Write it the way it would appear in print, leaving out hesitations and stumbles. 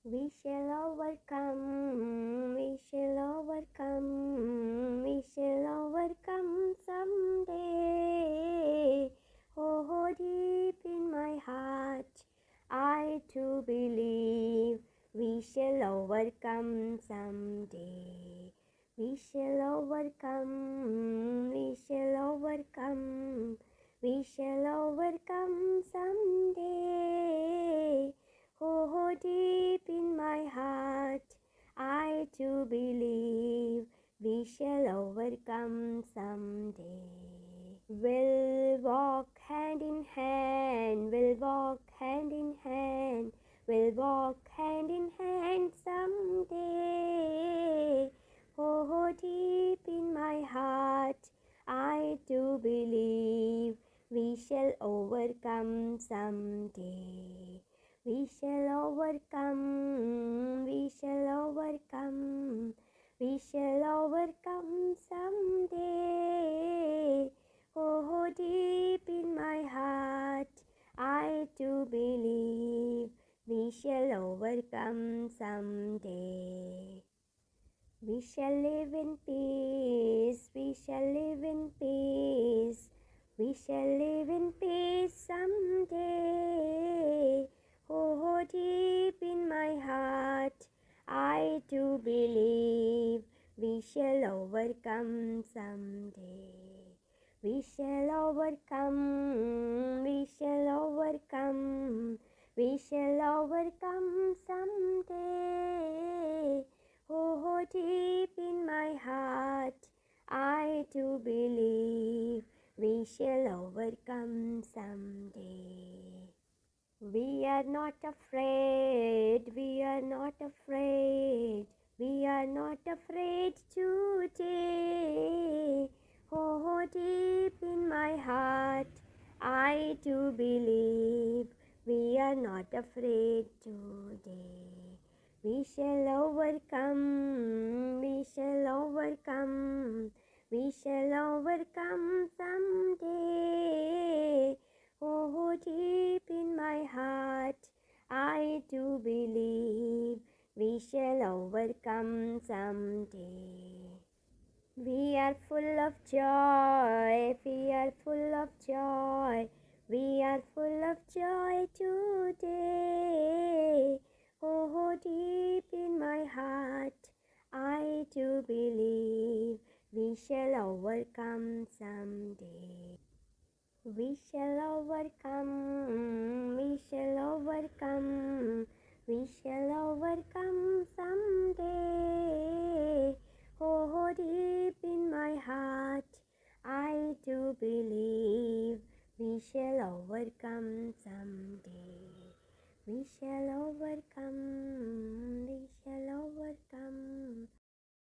We shall overcome, we shall overcome, we shall overcome someday. Oh, deep in my heart, I too believe we shall overcome someday. We shall overcome, we shall overcome, we shall overcome someday. Oh, deep in my heart, I too believe we shall overcome someday. We'll walk hand in hand, we'll walk hand in hand, we'll walk hand in hand someday. Oh, deep in my heart, I too believe we shall overcome someday. We shall overcome, we shall overcome, we shall overcome someday. Oh, deep in my heart, I too believe we shall overcome someday. We shall live in peace, we shall live in peace, we shall live in peace someday. Oh, deep in my heart, I too believe we shall overcome someday. We shall overcome, we shall overcome, we shall overcome someday. Oh, deep in my heart, I too believe we shall overcome someday. We are not afraid, we are not afraid, we are not afraid today. Oh, deep in my heart, I too believe we are not afraid today. We shall overcome, we shall overcome, we shall overcome someday. Oh, deep in my heart, I too believe we shall overcome someday. We are full of joy, we are full of joy, we are full of joy today. Oh, deep in my heart, I too believe we shall overcome someday. We shall overcome, we shall overcome, we shall overcome someday. Oh, deep in my heart, I too believe we shall overcome someday. We shall overcome, we shall overcome.